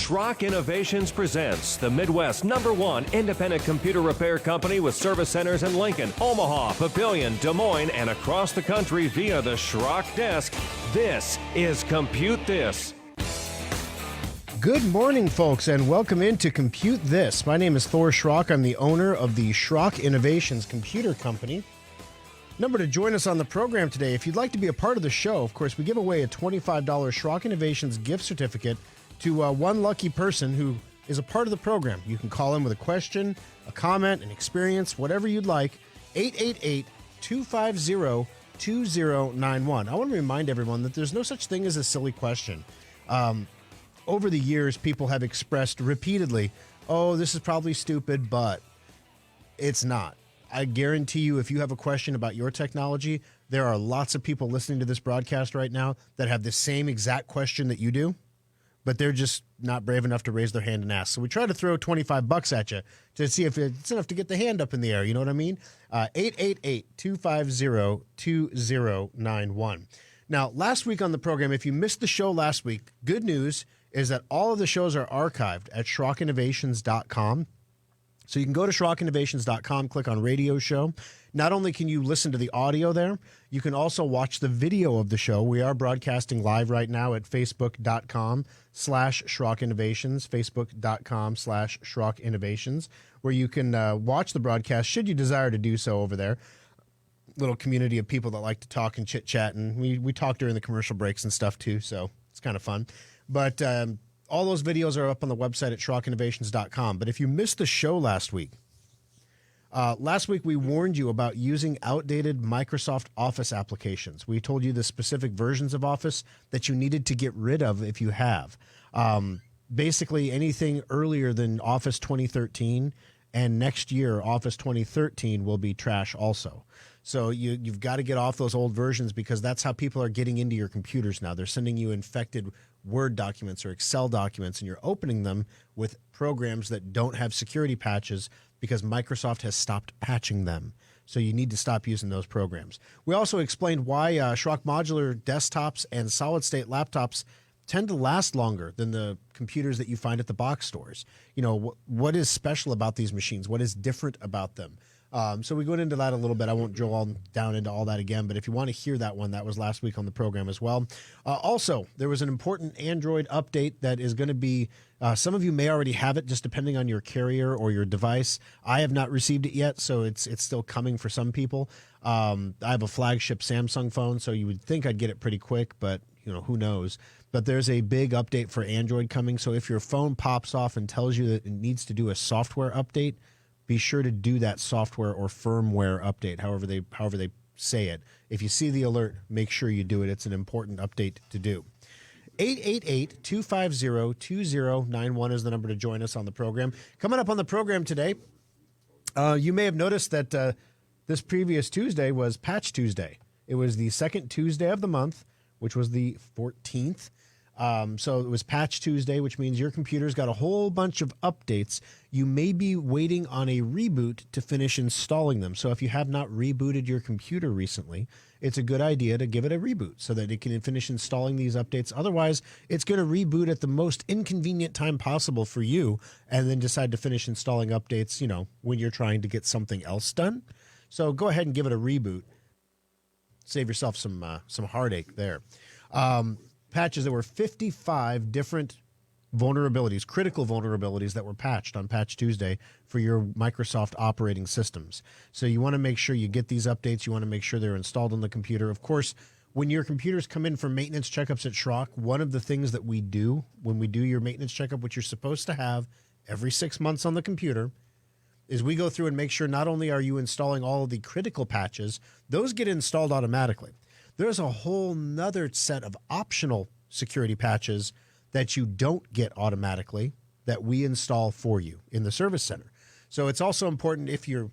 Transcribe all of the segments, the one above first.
Schrock Innovations presents the Midwest #1 independent computer repair company with service centers in Lincoln, Omaha, Papillion, Des Moines, and across the country via the Schrock desk. This is Compute This. Good morning, folks, and welcome into Compute This. My name is Thor Schrock. I'm the owner of the Schrock Innovations Computer Company. Number to join us on the program today, if you'd like to be a part of the show, of course, we give away a $25 Schrock Innovations gift certificate to one lucky person who is a part of the program. You can call in with a question, a comment, an experience, whatever you'd like, 888-250-2091. I want to remind everyone that there's no such thing as a silly question. Over the years, people have expressed repeatedly, oh, this is probably stupid, but it's not. I guarantee you, if you have a question about your technology, there are lots of people listening to this broadcast right now that have the same exact question that you do, but they're just not brave enough to raise their hand and ask. So we try to throw $25 at you to see if it's enough to get the hand up in the air. You know what I mean? 888-250-2091. Now, last week on the program, if you missed the show last week, good news is that all of the shows are archived at SchrockInnovations.com. So you can go to SchrockInnovations.com, click on Radio Show. Not only can you listen to the audio there, you can also watch the video of the show. We are broadcasting live right now at Facebook.com/SchrockInnovations, Facebook.com/SchrockInnovations, where you can watch the broadcast should you desire to do so over there. Little community of people that like to talk and chit-chat, and we talk during the commercial breaks and stuff too, so it's kind of fun. But all those videos are up on the website at SchrockInnovations.com. But if you missed the show last week we warned you about using outdated Microsoft Office applications. We told you the specific versions of Office that you needed to get rid of if you have. Basically, anything earlier than Office 2013 and next year, Office 2013 will be trash also. So you've got to get off those old versions because that's how people are getting into your computers now. They're sending you infected Word documents or Excel documents, and you're opening them with programs that don't have security patches because Microsoft has stopped patching them. So you need to stop using those programs. We also explained why Schrock modular desktops and solid-state laptops tend to last longer than the computers that you find at the box stores. You know, what is special about these machines? What is different about them? So we go into that a little bit. I won't drill all down into all that again, but if you want to hear that one, that was last week on the program as well. Also, there was an important Android update that is going to be, some of you may already have it, just depending on your carrier or your device. I have not received it yet, so it's still coming for some people. I have a flagship Samsung phone, so you would think I'd get it pretty quick, but you know, who knows? But there's a big update for Android coming, so if your phone pops off and tells you that it needs to do a software update, be sure to do that software or firmware update, however they say it. If you see the alert, make sure you do it. It's an important update to do. 888-250-2091 is the number to join us on the program. Coming up on the program today, you may have noticed that this previous Tuesday was Patch Tuesday. It was the second Tuesday of the month, which was the 14th. So it was Patch Tuesday, which means your computer's got a whole bunch of updates. You may be waiting on a reboot to finish installing them. So if you have not rebooted your computer recently, it's a good idea to give it a reboot so that it can finish installing these updates. Otherwise, it's going to reboot at the most inconvenient time possible for you and then decide to finish installing updates, you know, when you're trying to get something else done. So go ahead and give it a reboot. Save yourself some heartache there. Patches, there were 55 different vulnerabilities, critical vulnerabilities that were patched on Patch Tuesday for your Microsoft operating systems. So you want to make sure you get these updates. You want to make sure they're installed on the computer. Of course, when your computers come in for maintenance checkups at Schrock, one of the things that we do when we do your maintenance checkup, which you're supposed to have every 6 months on the computer, is we go through and make sure not only are you installing all of the critical patches, those get installed automatically. There's a whole nother set of optional security patches that you don't get automatically that we install for you in the service center. So it's also important if you're,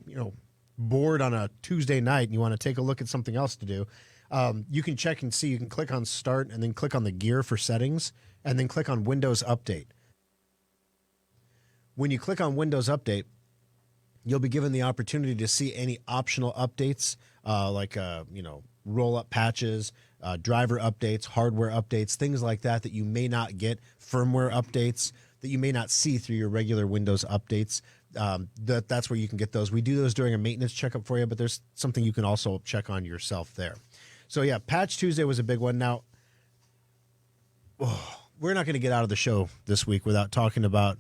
bored on a Tuesday night and you want to take a look at something else to do, you can check and see. You can click on Start and then click on the gear for settings and then click on Windows Update. When you click on Windows Update, you'll be given the opportunity to see any optional updates like roll-up patches, driver updates, hardware updates, things like that you may not get, firmware updates that you may not see through your regular Windows updates. That's where you can get those. We do those during a maintenance checkup for you, but there's something you can also check on yourself there. So yeah, Patch Tuesday was a big one. Now, we're not going to get out of the show this week without talking about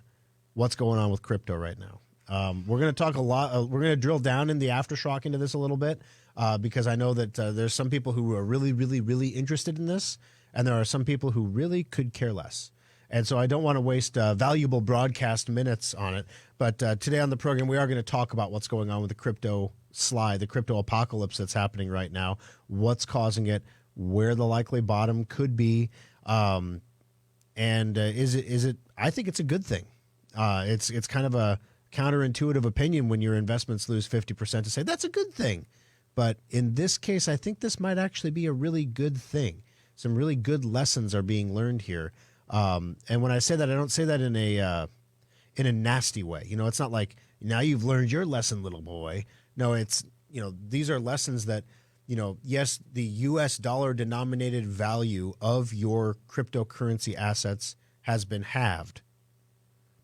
what's going on with crypto right now. We're going to talk a lot. We're going to drill down in the aftershock into this a little bit because I know that there's some people who are really, really, really interested in this, and there are some people who really could care less. And so I don't want to waste valuable broadcast minutes on it. But today on the program, we are going to talk about what's going on with the crypto slide, the crypto apocalypse that's happening right now, what's causing it, where the likely bottom could be, and is it? I think it's a good thing. It's kind of a counterintuitive opinion when your investments lose 50% to say that's a good thing. But in this case, I think this might actually be a really good thing. Some really good lessons are being learned here. And when I say that, I don't say that in a nasty way. You know, it's not like now you've learned your lesson, little boy. No, it's, you know, these are lessons that, you know, yes, the US dollar denominated value of your cryptocurrency assets has been halved,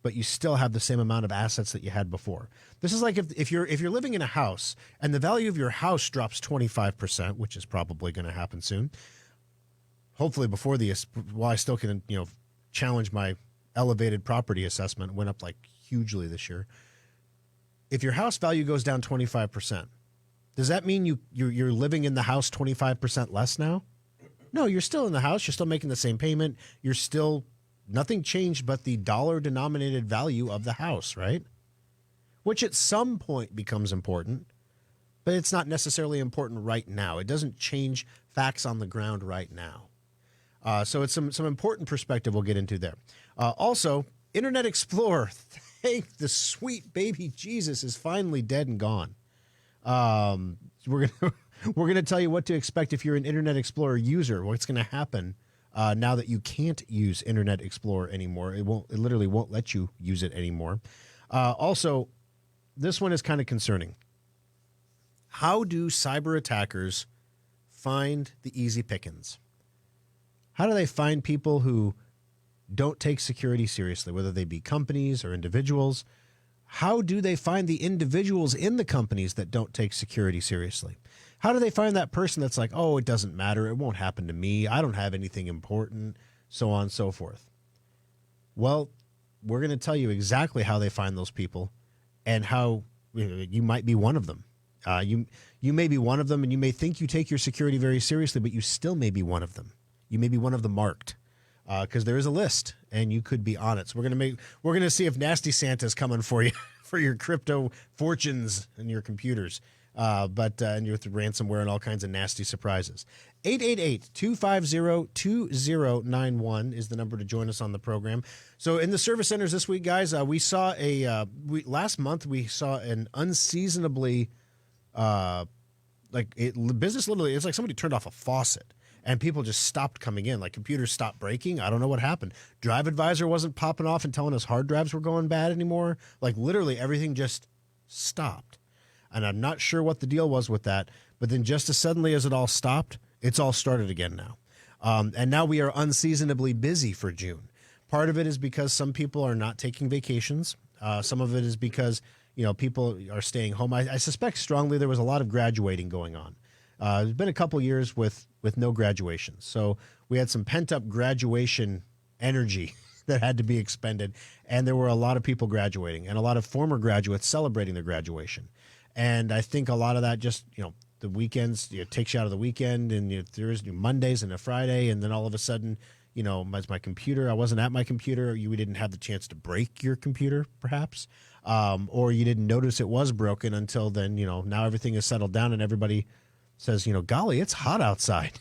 but you still have the same amount of assets that you had before. This is like if you're living in a house and the value of your house drops 25%, which is probably going to happen soon. Hopefully before I still can, you know, challenge my elevated property assessment, went up like hugely this year. If your house value goes down 25%, does that mean you're living in the house 25% less now? No, you're still in the house. You're still making the same payment. You're still, nothing changed but the dollar denominated value of the house, right? Which at some point becomes important, but it's not necessarily important right now. It doesn't change facts on the ground right now. So it's some important perspective we'll get into there. Also, Internet Explorer, thank the sweet baby Jesus, is finally dead and gone. We're gonna tell you what to expect if you're an Internet Explorer user. What's going to happen now that you can't use Internet Explorer anymore? It literally won't let you use it anymore. Also, this one is kind of concerning. How do cyber attackers find the easy pickings? How do they find people who don't take security seriously, whether they be companies or individuals? How do they find the individuals in the companies that don't take security seriously? How do they find that person that's like, oh, it doesn't matter, it won't happen to me, I don't have anything important, so on and so forth? Well, we're going to tell you exactly how they find those people and how you might be one of them. You may be one of them, and you may think you take your security very seriously, but you still may be one of them. You may be one of the marked, because there is a list, and you could be on it. So we're gonna see if Nasty Santa's coming for you for your crypto fortunes and your computers, and your ransomware and all kinds of nasty surprises. 888-250-2091 is the number to join us on the program. So in the service centers this week, guys, we saw last month we saw an unseasonably business literally, it's like somebody turned off a faucet. And people just stopped coming in, like computers stopped breaking. I don't know what happened. Drive Advisor wasn't popping off and telling us hard drives were going bad anymore. Like literally everything just stopped. And I'm not sure what the deal was with that. But then just as suddenly as it all stopped, it's all started again now. And now we are unseasonably busy for June. Part of it is because some people are not taking vacations. Some of it is because, you know, people are staying home. I suspect strongly there was a lot of graduating going on. There's been a couple years with no graduations. So we had some pent-up graduation energy that had to be expended, and there were a lot of people graduating and a lot of former graduates celebrating their graduation. And I think a lot of that just, you know, the weekends, it takes you out of the weekend, and there's Mondays and a Friday, and then all of a sudden, you know, my computer, I wasn't at my computer, we didn't have the chance to break your computer, perhaps, or you didn't notice it was broken until then. You know, now everything is settled down and everybody says, you know, golly, it's hot outside.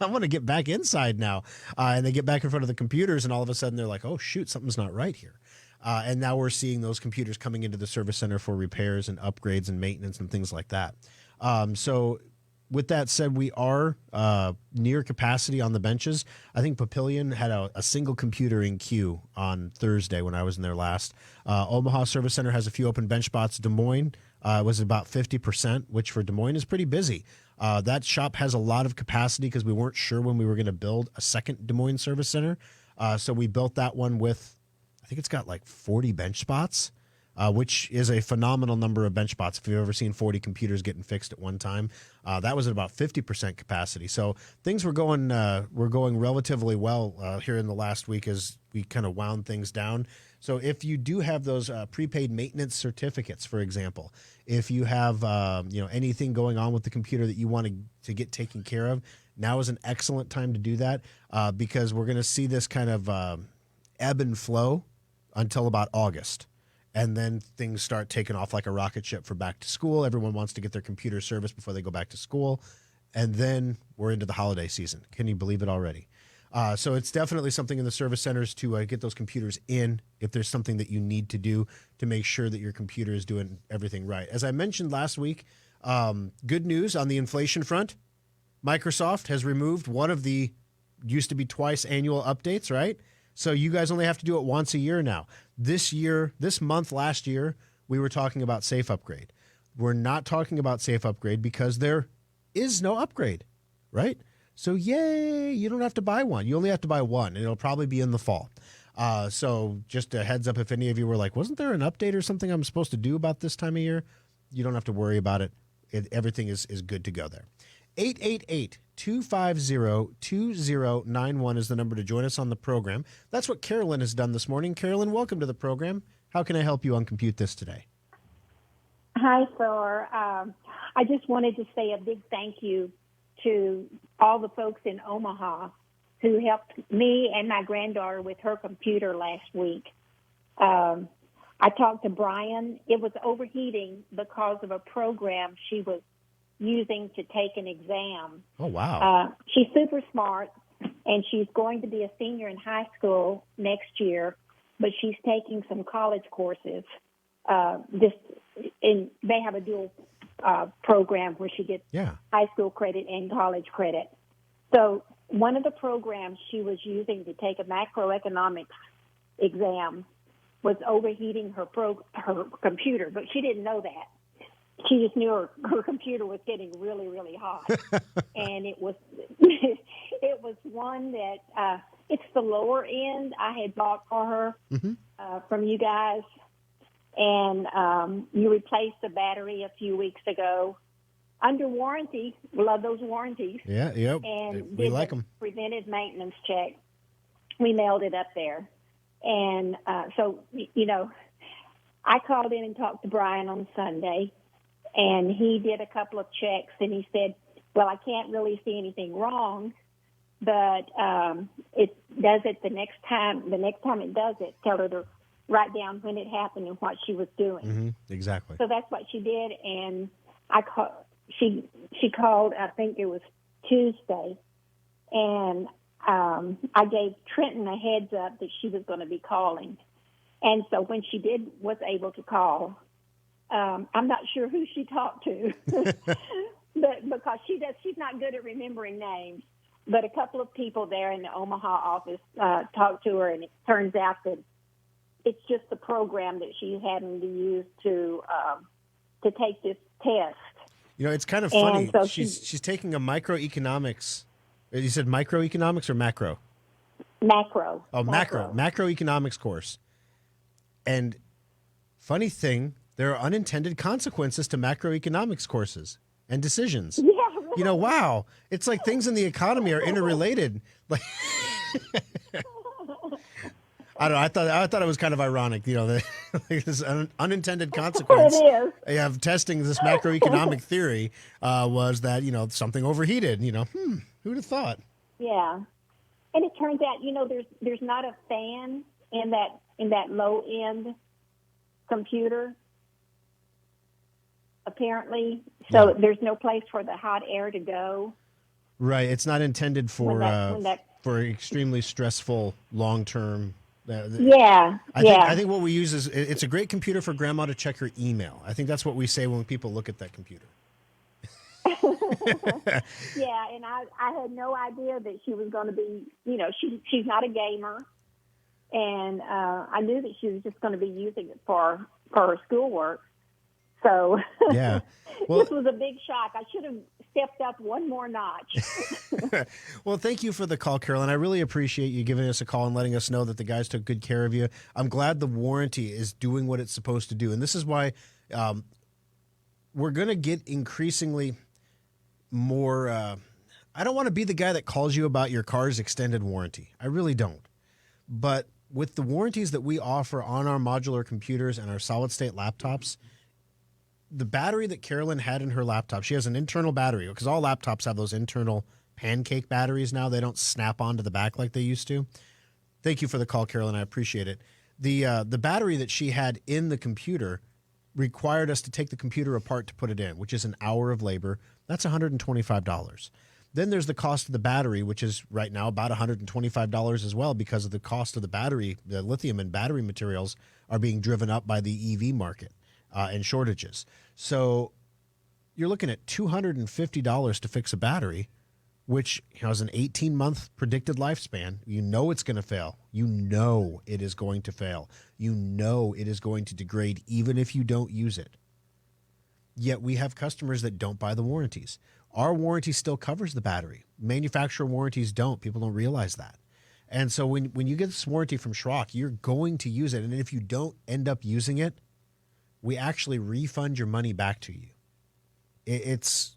I want to get back inside now. And they get back in front of the computers, and all of a sudden they're like, oh, shoot, something's not right here. And now we're seeing those computers coming into the service center for repairs and upgrades and maintenance and things like that. So with that said, we are near capacity on the benches. I think Papillion had a single computer in queue on Thursday when I was in there last. Omaha Service Center has a few open bench spots. Des Moines was about 50%, which for Des Moines is pretty busy. That shop has a lot of capacity because we weren't sure when we were going to build a second Des Moines Service Center. So we built that one with, I think it's got like 40 bench spots, which is a phenomenal number of bench spots. If you've ever seen 40 computers getting fixed at one time, that was at about 50% capacity. So things were going relatively well here in the last week as we kind of wound things down. So if you do have those prepaid maintenance certificates, for example, if you have anything going on with the computer that you want to get taken care of, now is an excellent time to do that because we're going to see this kind of ebb and flow until about August. And then things start taking off like a rocket ship for back to school. Everyone wants to get their computer serviced before they go back to school. And then we're into the holiday season. Can you believe it already? So it's definitely something in the service centers to get those computers in if there's something that you need to do to make sure that your computer is doing everything right. As I mentioned last week, good news on the inflation front. Microsoft has removed one of the used to be twice annual updates, right? So you guys only have to do it once a year now. This month, last year, we were talking about Safe Upgrade. We're not talking about Safe Upgrade because there is no upgrade, right? So yay, you don't have to buy one. You only have to buy one, and it'll probably be in the fall. So just a heads up if any of you were like, wasn't there an update or something I'm supposed to do about this time of year? You don't have to worry about it. Everything is good to go there. 888-250-2091 is the number to join us on the program. That's what Carolyn has done this morning. Carolyn, welcome to the program. How can I help you on Compute This today? Hi, sir. I just wanted to say a big thank you to all the folks in Omaha who helped me and my granddaughter with her computer last week. I talked to Brian. It was overheating because of a program she was using to take an exam. Oh, wow. She's super smart, and she's going to be a senior in high school next year, but she's taking some college courses. They have a dual program where she gets high school credit and college credit. So one of the programs she was using to take a macroeconomics exam was overheating her computer, but she didn't know that. She just knew her computer was getting really, really hot. And it was one that it's the lower end I had bought for her from you guys. And you replaced the battery a few weeks ago under warranty. Love those warranties. Yeah, yep. And we like them. Preventive maintenance check. We mailed it up there. And so, I called in and talked to Brian on Sunday. And he did a couple of checks, and he said, well, I can't really see anything wrong, but it does it the next time it does it, tell her to write down when it happened and what she was doing. Mm-hmm, exactly. So that's what she did, and she called, I think it was Tuesday, and I gave Trenton a heads up that she was going to be calling. And so when she was able to call, I'm not sure who she talked to, but because she's not good at remembering names. But a couple of people there in the Omaha office talked to her, and it turns out that it's just the program that she's having to use to take this test. It's kind of funny. So she's taking a microeconomics. You said microeconomics or macro? Macro. Oh, macroeconomics course. And funny thing, there are unintended consequences to macroeconomics courses and decisions. Yeah, really. Wow. It's like things in the economy are interrelated. Like, I don't know. I thought it was kind of ironic, this unintended consequence. It is. Of testing this macroeconomic theory was that, something overheated. Who'd have thought? Yeah. And it turns out, there's not a fan in that low end computer, apparently. So there's no place for the hot air to go. Right. It's not intended for extremely stressful long-term. I think what we use is it's a great computer for grandma to check her email. I think that's what we say when people look at that computer. Yeah, and I had no idea that she was going to be, she's not a gamer. And I knew that she was just going to be using it for her schoolwork. So yeah. Well, this was a big shock. I should have stepped up one more notch. Well, thank you for the call, Carolyn. I really appreciate you giving us a call and letting us know that the guys took good care of you. I'm glad the warranty is doing what it's supposed to do. And this is why we're going to get increasingly more. I don't want to be the guy that calls you about your car's extended warranty. I really don't. But with the warranties that we offer on our modular computers and our solid state laptops, the battery that Carolyn had in her laptop, she has an internal battery because all laptops have those internal pancake batteries now. They don't snap onto the back like they used to. Thank you for the call, Carolyn. I appreciate it. The battery that she had in the computer required us to take the computer apart to put it in, which is an hour of labor. That's $125. Then there's the cost of the battery, which is right now about $125 as well because of the cost of the battery. The lithium and battery materials are being driven up by the EV market and shortages. So you're looking at $250 to fix a battery, which has an 18-month predicted lifespan. You know it's going to fail. You know it is going to fail. You know it is going to degrade even if you don't use it. Yet we have customers that don't buy the warranties. Our warranty still covers the battery. Manufacturer warranties don't. People don't realize that. And so when you get this warranty from Schrock, you're going to use it. And if you don't end up using it, we actually refund your money back to you. It's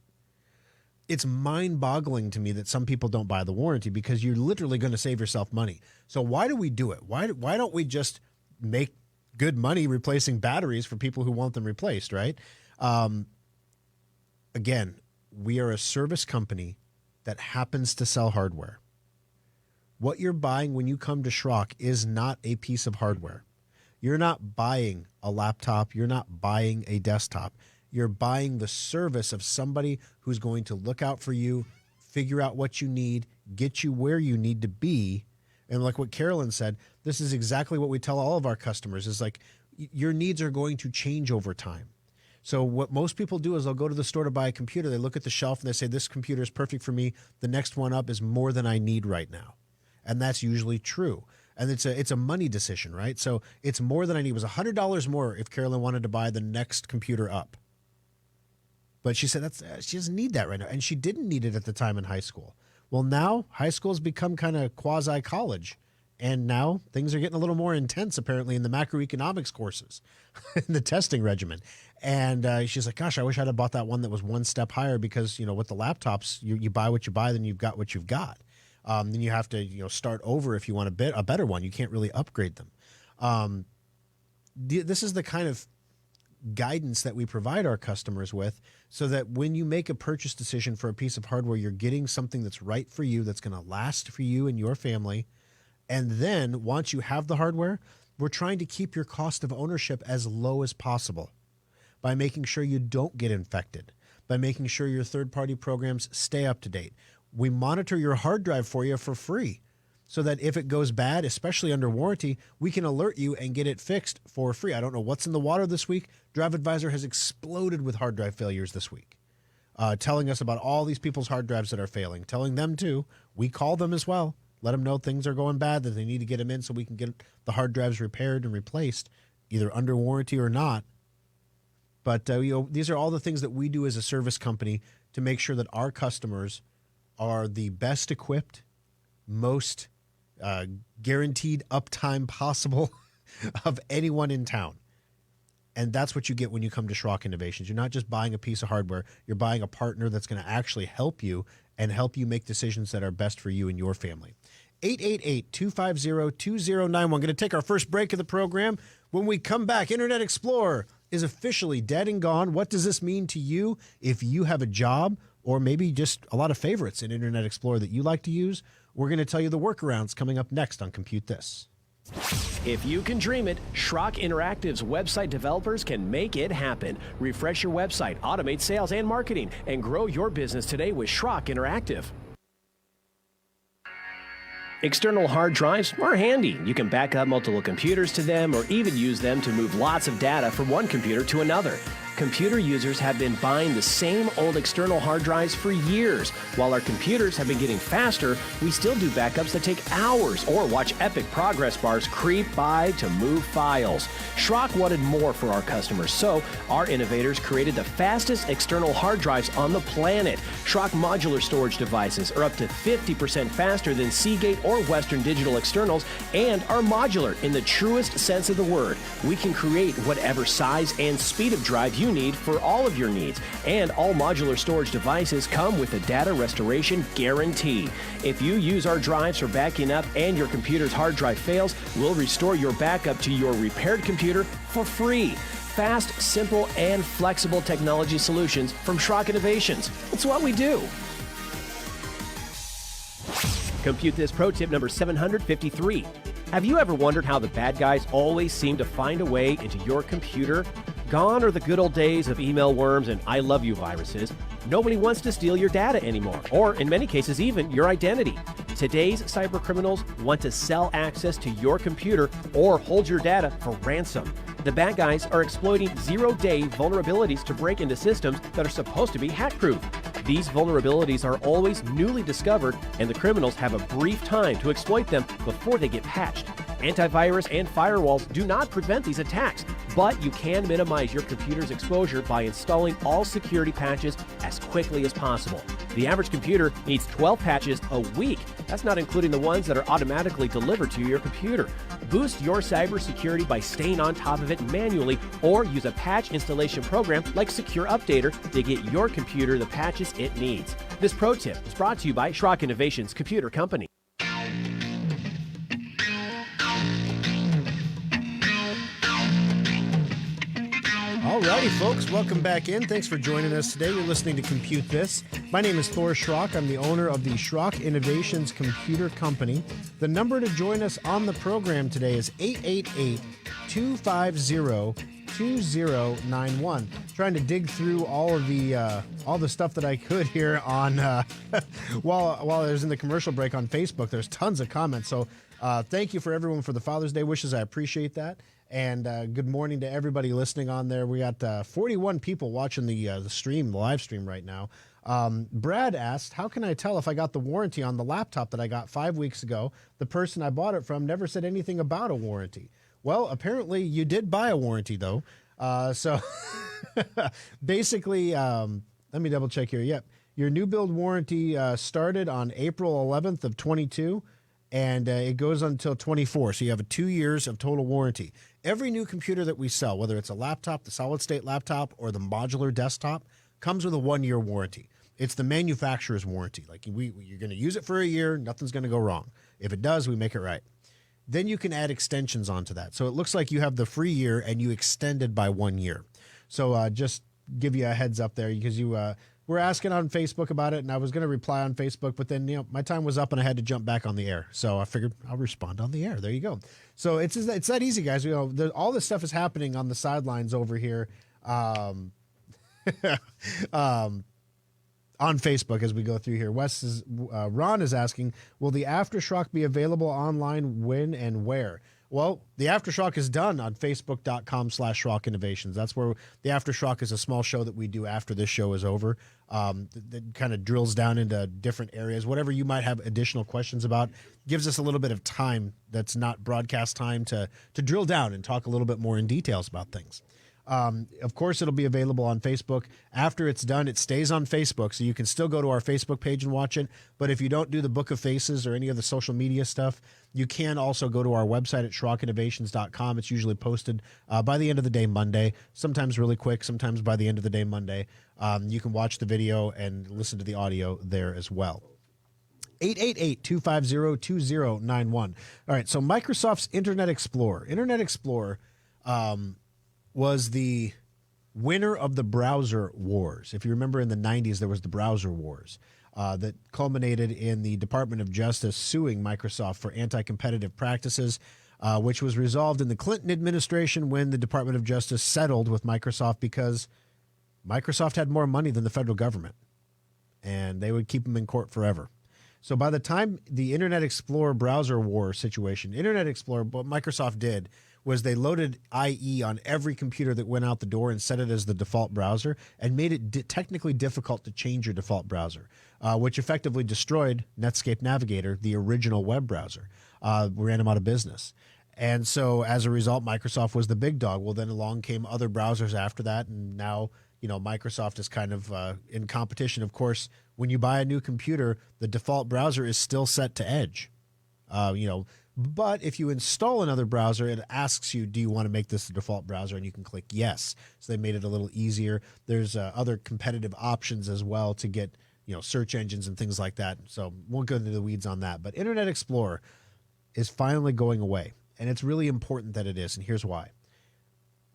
mind-boggling to me that some people don't buy the warranty because you're literally going to save yourself money. So why do we do it? Why don't we just make good money replacing batteries for people who want them replaced, right? Again, we are a service company that happens to sell hardware. What you're buying when you come to Schrock is not a piece of hardware. You're not buying a laptop. You're not buying a desktop. You're buying the service of somebody who's going to look out for you, figure out what you need, get you where you need to be. And like what Carolyn said, this is exactly what we tell all of our customers is like, your needs are going to change over time. So what most people do is they'll go to the store to buy a computer. They look at the shelf and they say, this computer is perfect for me. The next one up is more than I need right now. And that's usually true. And it's a money decision, right? So it's more than I need. It was $100 more if Carolyn wanted to buy the next computer up. But she said she doesn't need that right now. And she didn't need it at the time in high school. Well, now high school has become kind of quasi-college. And now things are getting a little more intense, apparently, in the macroeconomics courses, in the testing regimen. And she's like, gosh, I wish I'd have bought that one that was one step higher because, with the laptops, you buy what you buy, then you've got what you've got. Then you have to, start over if you want a better one. You can't really upgrade them. This is the kind of guidance that we provide our customers with so that when you make a purchase decision for a piece of hardware, you're getting something that's right for you, that's going to last for you and your family. And then once you have the hardware, we're trying to keep your cost of ownership as low as possible by making sure you don't get infected, by making sure your third-party programs stay up to date. We monitor your hard drive for you for free so that if it goes bad, especially under warranty, we can alert you and get it fixed for free. I don't know what's in the water this week. Drive Advisor has exploded with hard drive failures this week, telling us about all these people's hard drives that are failing, telling them too. We call them as well. Let them know things are going bad, that they need to get them in so we can get the hard drives repaired and replaced, either under warranty or not. But these are all the things that we do as a service company to make sure that our customers are the best equipped, most guaranteed uptime possible of anyone in town. And that's what you get when you come to Schrock Innovations. You're not just buying a piece of hardware. You're buying a partner that's going to actually help you and help you make decisions that are best for you and your family. 888-250-2091. Going to take our first break of the program. When we come back, Internet Explorer is officially dead and gone. What does this mean to you if you have a job or maybe just a lot of favorites in Internet Explorer that you like to use? We're going to tell you the workarounds coming up next on Compute This. If you can dream it, Schrock Interactive's website developers can make it happen. Refresh your website, automate sales and marketing, and grow your business today with Schrock Interactive. External hard drives are handy. You can back up multiple computers to them or even use them to move lots of data from one computer to another. Computer users have been buying the same old external hard drives for years. While our computers have been getting faster, we still do backups that take hours or watch epic progress bars creep by to move files. Schrock wanted more for our customers, so our innovators created the fastest external hard drives on the planet. Schrock modular storage devices are up to 50% faster than Seagate or Western Digital externals and are modular in the truest sense of the word. We can create whatever size and speed of drive you need for all of your needs, and all modular storage devices come with a data restoration guarantee. If you use our drives for backing up and your computer's hard drive fails, we'll restore your backup to your repaired computer for free. Fast, simple, and flexible technology solutions from Schrock Innovations. It's what we do. Compute This Pro Tip number 753. Have you ever wondered how the bad guys always seem to find a way into your computer? Gone are the good old days of email worms and I love you viruses. Nobody wants to steal your data anymore, or in many cases, even your identity. Today's cyber criminals want to sell access to your computer or hold your data for ransom. The bad guys are exploiting zero-day vulnerabilities to break into systems that are supposed to be hack-proof. These vulnerabilities are always newly discovered, and the criminals have a brief time to exploit them before they get patched. Antivirus and firewalls do not prevent these attacks, but you can minimize your computer's exposure by installing all security patches as quickly as possible. The average computer needs 12 patches a week. That's not including the ones that are automatically delivered to your computer. Boost your cybersecurity by staying on top of it manually, or use a patch installation program like Secure Updater to get your computer the patches it needs. This pro tip is brought to you by Schrock Innovations Computer Company. Alrighty, folks, welcome back in. Thanks for joining us today. You're listening to Compute This. My name is Thor Schrock. I'm the owner of the Schrock Innovations Computer Company. The number to join us on the program today is 888-250-2091. Trying to dig through all the stuff that I could here on while I was in the commercial break on Facebook. There's tons of comments. So thank you for everyone for the Father's Day wishes. I appreciate that. And good morning to everybody listening on there. We got 41 people watching the live stream right now. Brad asked, how can I tell if I got the warranty on the laptop that I got 5 weeks ago? The person I bought it from never said anything about a warranty. Well, apparently you did buy a warranty, though. So basically, let me double check here. Yep. Your new build warranty started on April 11th of 22, and it goes until 24. So you have 2 years of total warranty. Every new computer that we sell, whether it's a laptop, the solid-state laptop, or the modular desktop, comes with a 1-year warranty. It's the manufacturer's warranty. Like you're going to use it for a year, nothing's going to go wrong. If it does, we make it right. Then you can add extensions onto that. So it looks like you have the free year and you extended by 1 year. So just give you a heads up there because you were asking on Facebook about it, and I was going to reply on Facebook, but then my time was up and I had to jump back on the air. So I figured I'll respond on the air. There you go. So it's that easy, guys. All this stuff is happening on the sidelines over here. On Facebook as we go through here. Ron is asking, will the Aftershock be available online, when and where? Well, the Aftershock is done on Facebook.com/Schrock Innovations. That's where the Aftershock is a small show that we do after this show is over. That kind of drills down into different areas. Whatever you might have additional questions about, gives us a little bit of time that's not broadcast time to drill down and talk a little bit more in details about things. Of course, it'll be available on Facebook. After it's done, it stays on Facebook, so you can still go to our Facebook page and watch it. But if you don't do the Book of Faces or any of the social media stuff, you can also go to our website at SchrockInnovations.com. It's usually posted by the end of the day Monday, sometimes really quick, sometimes by the end of the day Monday. You can watch the video and listen to the audio there as well. 888-250-2091. All right, so Microsoft's Internet Explorer. Internet Explorer was the winner of the browser wars. If you remember in the 90s, there was the browser wars that culminated in the Department of Justice suing Microsoft for anti-competitive practices, which was resolved in the Clinton administration when the Department of Justice settled with Microsoft because Microsoft had more money than the federal government, and they would keep them in court forever. So by the time the Internet Explorer browser war situation, Internet Explorer, what Microsoft did was they loaded IE on every computer that went out the door and set it as the default browser and made it technically difficult to change your default browser, which effectively destroyed Netscape Navigator, the original web browser. Ran them out of business. And so as a result, Microsoft was the big dog. Well, then along came other browsers after that, and now Microsoft is kind of in competition. Of course, when you buy a new computer, the default browser is still set to Edge. But if you install another browser, it asks you, do you want to make this the default browser? And you can click yes. So they made it a little easier. There's other competitive options as well to get, search engines and things like that. So won't go into the weeds on that. But Internet Explorer is finally going away. And it's really important that it is. And here's why.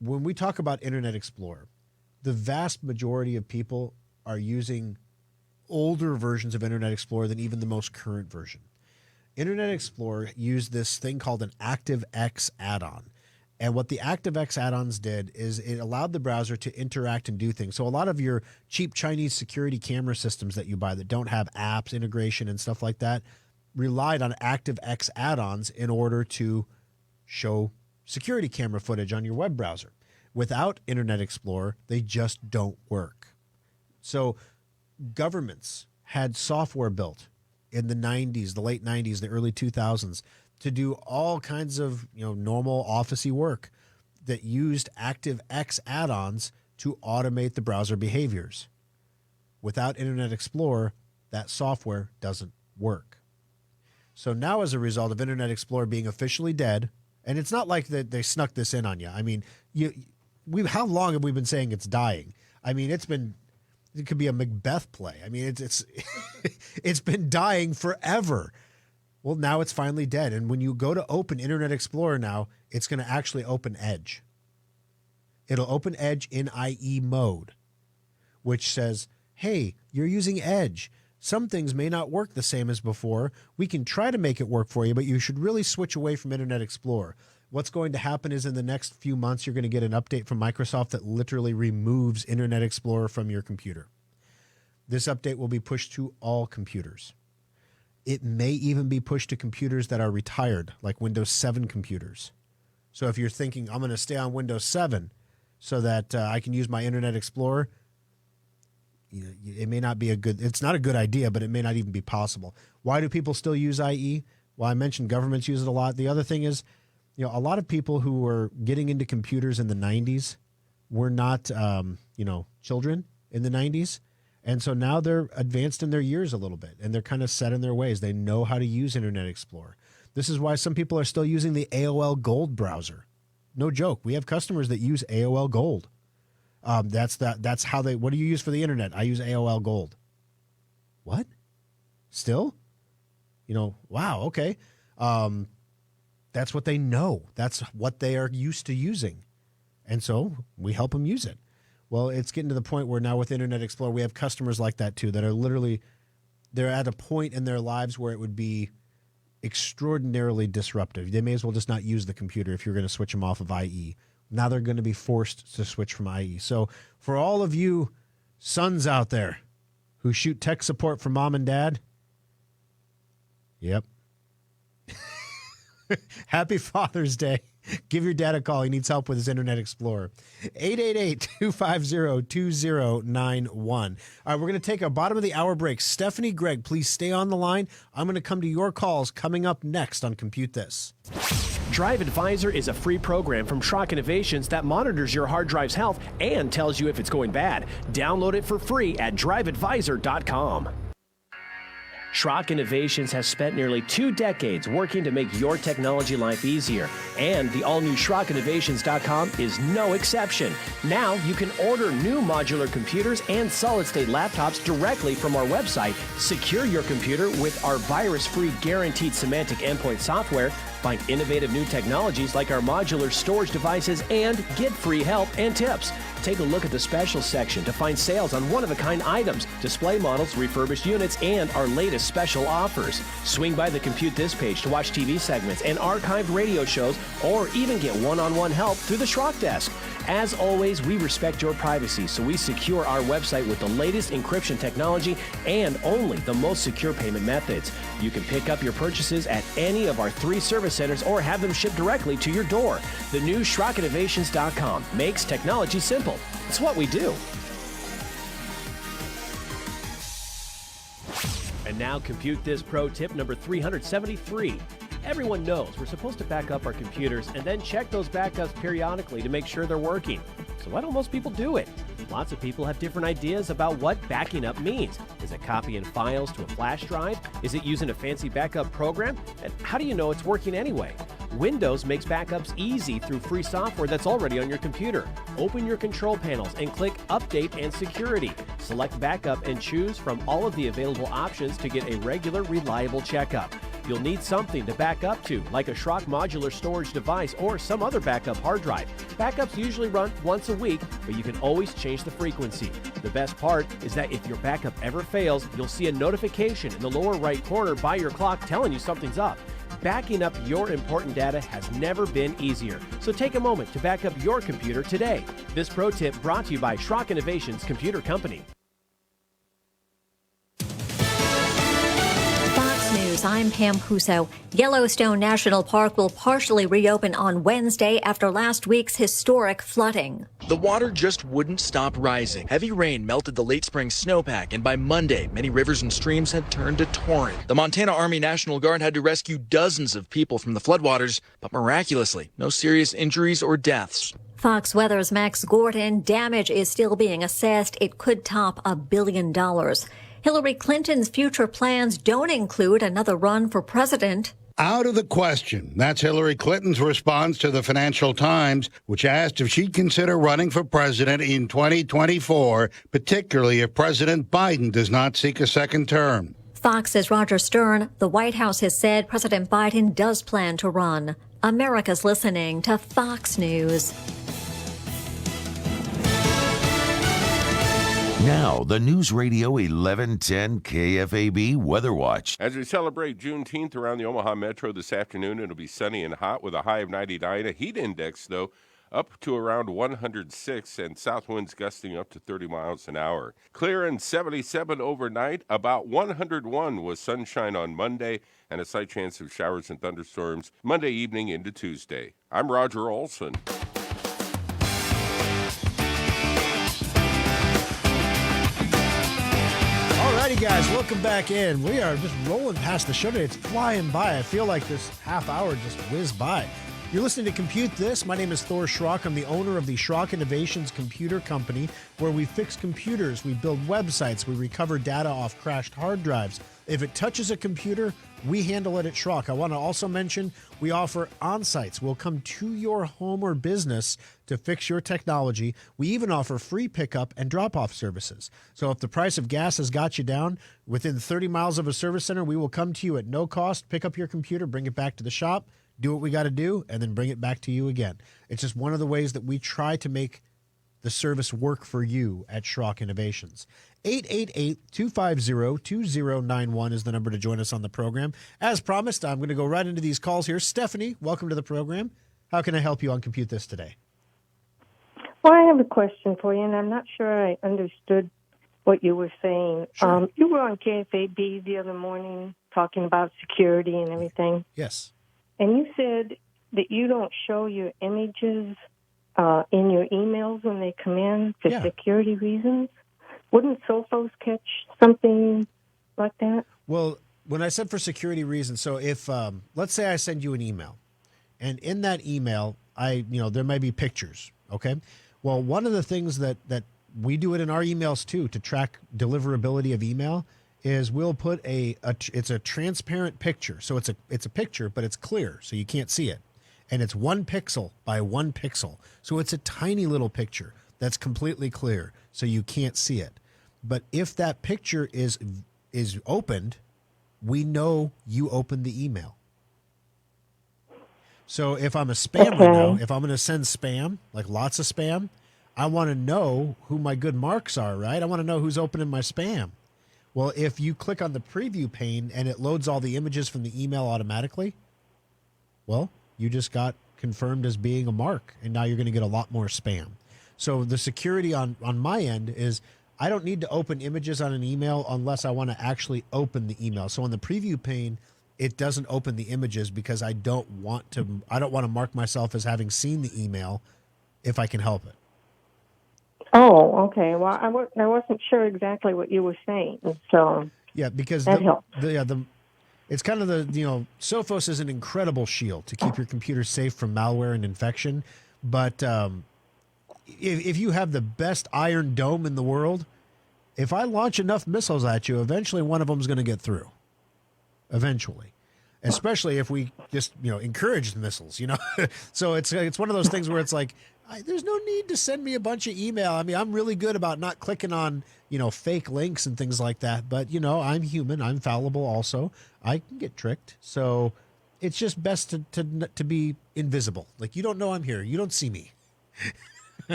When we talk about Internet Explorer, the vast majority of people are using older versions of Internet Explorer than even the most current version. Internet Explorer used this thing called an ActiveX add-on. And what the ActiveX add-ons did is it allowed the browser to interact and do things. So a lot of your cheap Chinese security camera systems that you buy that don't have apps, integration, and stuff like that relied on ActiveX add-ons in order to show security camera footage on your web browser. Without Internet Explorer, they just don't work. So governments had software built in the 90s, the late 90s, the early 2000s, to do all kinds of normal office-y work that used ActiveX add-ons to automate the browser behaviors. Without Internet Explorer, that software doesn't work. So now as a result of Internet Explorer being officially dead, and it's not like that they snuck this in on you. I mean, how long have we been saying it's dying? I mean, it could be a Macbeth play. I mean, it's it's been dying forever. Well, now it's finally dead. And when you go to open Internet Explorer now, it's going to actually open Edge. It'll open Edge in IE mode, which says, hey, you're using Edge. Some things may not work the same as before. We can try to make it work for you, but you should really switch away from Internet Explorer. What's going to happen is in the next few months, you're going to get an update from Microsoft that literally removes Internet Explorer from your computer. This update will be pushed to all computers. It may even be pushed to computers that are retired, like Windows 7 computers. So if you're thinking, I'm going to stay on Windows 7 so that I can use my Internet Explorer, it may not be it's not a good idea, but it may not even be possible. Why do people still use IE? Well, I mentioned governments use it a lot. The other thing is, a lot of people who were getting into computers in the 90s were not, children in the 90s. And so now they're advanced in their years a little bit, and they're kind of set in their ways. They know how to use Internet Explorer. This is why some people are still using the AOL Gold browser. No joke. We have customers that use AOL Gold. That's how what do you use for the internet? I use AOL Gold. What? Still? Wow, okay. That's what they know. That's what they are used to using. And so we help them use it. Well, it's getting to the point where now with Internet Explorer, we have customers like that too, that are literally, they're at a point in their lives where it would be extraordinarily disruptive. They may as well just not use the computer if you're going to switch them off of IE. Now they're going to be forced to switch from IE. So for all of you sons out there who shoot tech support for mom and dad, yep. Happy Father's Day. Give your dad a call. He needs help with his Internet Explorer. 888-250-2091. All right, we're going to take a bottom of the hour break. Stephanie, Greg, please stay on the line. I'm going to come to your calls coming up next on Compute This. Drive Advisor is a free program from Schrock Innovations that monitors your hard drive's health and tells you if it's going bad. Download it for free at driveadvisor.com. Schrock Innovations has spent nearly 2 decades working to make your technology life easier, and the all-new SchrockInnovations.com is no exception. Now you can order new modular computers and solid-state laptops directly from our website, secure your computer with our virus-free guaranteed semantic endpoint software, find innovative new technologies like our modular storage devices, and get free help and tips. Take a look at the specials section to find sales on one-of-a-kind items, display models, refurbished units, and our latest special offers. Swing by the Compute This page to watch TV segments and archived radio shows, or even get one-on-one help through the Schrock Desk. As always, we respect your privacy, so we secure our website with the latest encryption technology and only the most secure payment methods. You can pick up your purchases at any of our 3 service centers or have them shipped directly to your door. The new SchrockInnovations.com makes technology simple. It's what we do. And now, Compute This Pro tip number 373. Everyone knows we're supposed to back up our computers and then check those backups periodically to make sure they're working. So why don't most people do it? Lots of people have different ideas about what backing up means. Is it copying files to a flash drive? Is it using a fancy backup program? And how do you know it's working anyway? Windows makes backups easy through free software that's already on your computer. Open your control panels and click Update and Security. Select Backup and choose from all of the available options to get a regular, reliable checkup. You'll need something to back up to, like a Schrock modular storage device or some other backup hard drive. Backups usually run once a week, but you can always change the frequency. The best part is that if your backup ever fails, you'll see a notification in the lower right corner by your clock telling you something's up. Backing up your important data has never been easier, so take a moment to back up your computer today. This pro tip brought to you by Schrock Innovations Computer Company. News. I'm Pam Huso. Yellowstone National Park will partially reopen on Wednesday after last week's historic flooding. The water just wouldn't stop rising. Heavy rain melted the late spring snowpack, and by Monday, many rivers and streams had turned to torrent. The Montana Army National Guard had to rescue dozens of people from the floodwaters, but miraculously, no serious injuries or deaths. Fox Weather's Max Gordon. Damage is still being assessed. It could top $1 billion. Hillary Clinton's future plans don't include another run for president. Out of the question. That's Hillary Clinton's response to the Financial Times, which asked if she'd consider running for president in 2024, particularly if President Biden does not seek a second term. Fox's Roger Stern. The White House has said President Biden does plan to run. America's listening to Fox News. Now, the News Radio 1110 KFAB Weather Watch. As we celebrate Juneteenth around the Omaha Metro this afternoon, it'll be sunny and hot with a high of 99. A heat index, though, up to around 106, and south winds gusting up to 30 miles an hour. Clear and 77 overnight. About 101 was sunshine on Monday, and a slight chance of showers and thunderstorms Monday evening into Tuesday. I'm Roger Olson. Alrighty, guys, welcome back in. We are just rolling past the show today. It's flying by. I feel like this half hour just whizzed by. You're listening to Compute This. My name is Thor Schrock. I'm the owner of the Schrock Innovations Computer Company, where we fix computers, we build websites, we recover data off crashed hard drives. If it touches a computer, we handle it at Schrock. I want to also mention we offer on-sites. We'll come to your home or business to fix your technology. We even offer free pickup and drop-off services. So if the price of gas has got you down, within 30 miles of a service center, we will come to you at no cost, pick up your computer, bring it back to the shop, do what we got to do, and then bring it back to you again. It's just one of the ways that we try to make the service work for you at Schrock Innovations. 888-250-2091 is the number to join us on the program. As promised, I'm going to go right into these calls here. Stephanie, welcome to the program. How can I help you on Compute This today? Well, I have a question for you, and I'm not sure I understood what you were saying. Sure. You were on KFAB the other morning talking about security and everything. Yes. And you said that you don't show your images in your emails when they come in for security reasons. Wouldn't Sophos catch something like that? Well, when I said for security reasons, so if let's say I send you an email, and in that email, there may be pictures. Okay. Well, one of the things that we do it in our emails too to track deliverability of email is we'll put it's a transparent picture. So it's a picture, but it's clear, so you can't see it. And it's 1 pixel by 1 pixel. So it's a tiny little picture that's completely clear, so you can't see it. But if that picture is opened, we know you opened the email. So if I'm a spammer now, if I'm going to send spam, like lots of spam, I want to know who my good marks are, right? I want to know who's opening my spam. Well, if you click on the preview pane and it loads all the images from the email automatically, well, you just got confirmed as being a mark, and now you're going to get a lot more spam. So the security on my end is I don't need to open images on an email unless I want to actually open the email. So on the preview pane, it doesn't open the images because I don't want to mark myself as having seen the email if I can help it. Oh, okay. Well, I wasn't sure exactly what you were saying, so yeah, because that helps. It's kind of Sophos is an incredible shield to keep your computer safe from malware and infection, but if you have the best Iron Dome in the world, if I launch enough missiles at you, eventually one of them is going to get through. Eventually. Especially if we just, encourage the missiles, So it's one of those things where it's like, there's no need to send me a bunch of email. I mean, I'm really good about not clicking on, fake links and things like that. But, I'm human. I'm fallible also. I can get tricked. So it's just best to be invisible. Like, you don't know I'm here. You don't see me.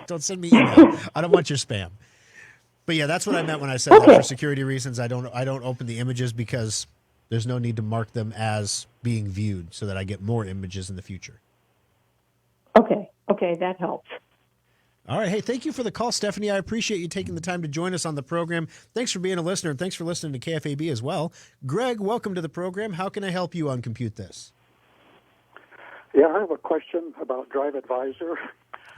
Don't send me email. I don't want your spam. But yeah, that's what I meant when I said that for security reasons. I don't open the images because there's no need to mark them as being viewed so that I get more images in the future. Okay, that helps. All right. Hey, thank you for the call, Stephanie. I appreciate you taking the time to join us on the program. Thanks for being a listener, and thanks for listening to KFAB as well. Greg, welcome to the program. How can I help you on Compute This? Yeah, I have a question about Drive Advisor.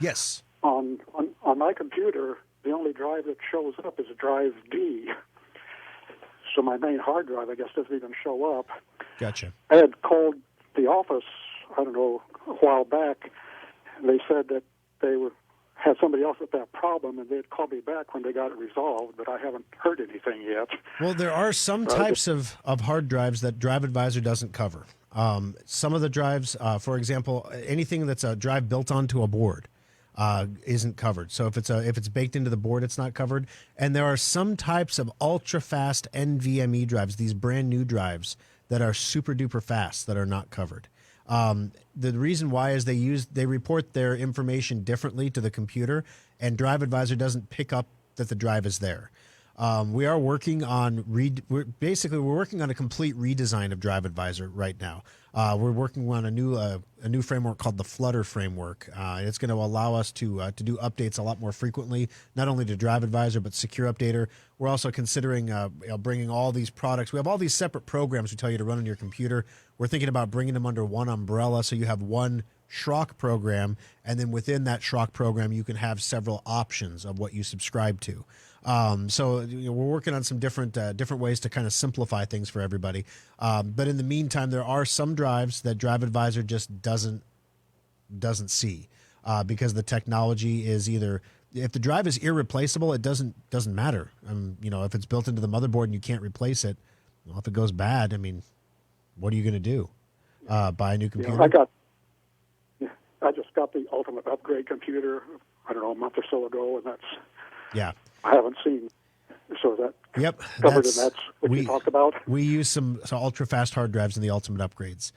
Yes. On my computer, the only drive that shows up is Drive D. So my main hard drive, I guess, doesn't even show up. Gotcha. I had called the office, I don't know, a while back, and they said that they had somebody else with that problem, and they'd call me back when they got it resolved, but I haven't heard anything yet. Well, there are some types of hard drives that Drive Advisor doesn't cover. Some of the drives, for example, anything that's a drive built onto a board isn't covered. So if it's baked into the board, it's not covered. And there are some types of ultra-fast NVMe drives, these brand new drives that are super duper fast that are not covered. The reason why is they report their information differently to the computer, and Drive Advisor doesn't pick up that the drive is there. We are working on we're working on a complete redesign of Drive Advisor right now. We're working on a new framework called the Flutter framework. It's going to allow us to do updates a lot more frequently, not only to Drive Advisor but Secure Updater. We're also considering bringing all these products. We have all these separate programs we tell you to run on your computer. We're thinking about bringing them under one umbrella, so you have one Schrock program, and then within that Schrock program, you can have several options of what you subscribe to. So we're working on some different ways to kind of simplify things for everybody. But in the meantime, there are some drives that Drive Advisor just doesn't see because the technology is either, if the drive is irreplaceable, it doesn't matter. If it's built into the motherboard and you can't replace it, well, if it goes bad, what are you going to do? Buy a new computer? I just got the Ultimate Upgrade computer, I don't know, a month or so ago, and yeah. I haven't seen. So that covered, and that's what you talked about. We use some ultra fast hard drives in the Ultimate Upgrades.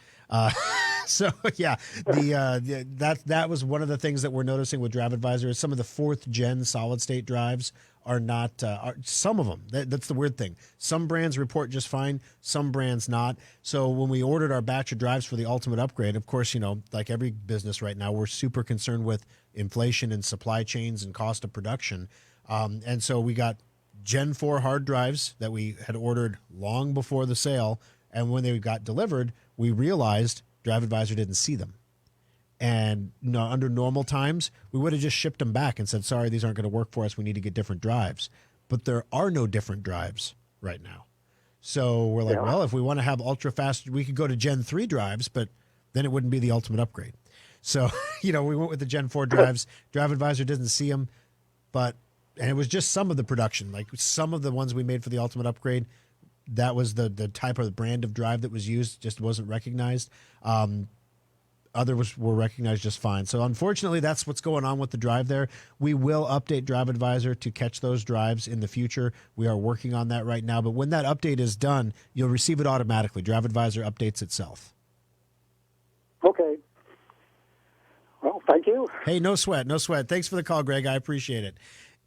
That was one of the things that we're noticing with Drive Advisor is some of the 4th gen solid state drives are not. Some of them. That's the weird thing. Some brands report just fine. Some brands not. So when we ordered our batch of drives for the Ultimate Upgrade, of course, like every business right now, we're super concerned with inflation and supply chains and cost of production. And so we got Gen 4 hard drives that we had ordered long before the sale. And when they got delivered, we realized Drive Advisor didn't see them. And under normal times, we would have just shipped them back and said, sorry, these aren't going to work for us. We need to get different drives. But there are no different drives right now. So we're like, well, if we want to have ultra fast, we could go to Gen 3 drives, but then it wouldn't be the Ultimate Upgrade. So, we went with the Gen 4 drives. Drive Advisor didn't see them, and it was just some of the production, like some of the ones we made for the Ultimate Upgrade. That was the type of brand of drive that was used, just wasn't recognized. Others were recognized just fine. So unfortunately, that's what's going on with the drive there. We will update Drive Advisor to catch those drives in the future. We are working on that right now. But when that update is done, you'll receive it automatically. Drive Advisor updates itself. Okay. Well, thank you. Hey, no sweat. Thanks for the call, Greg. I appreciate it.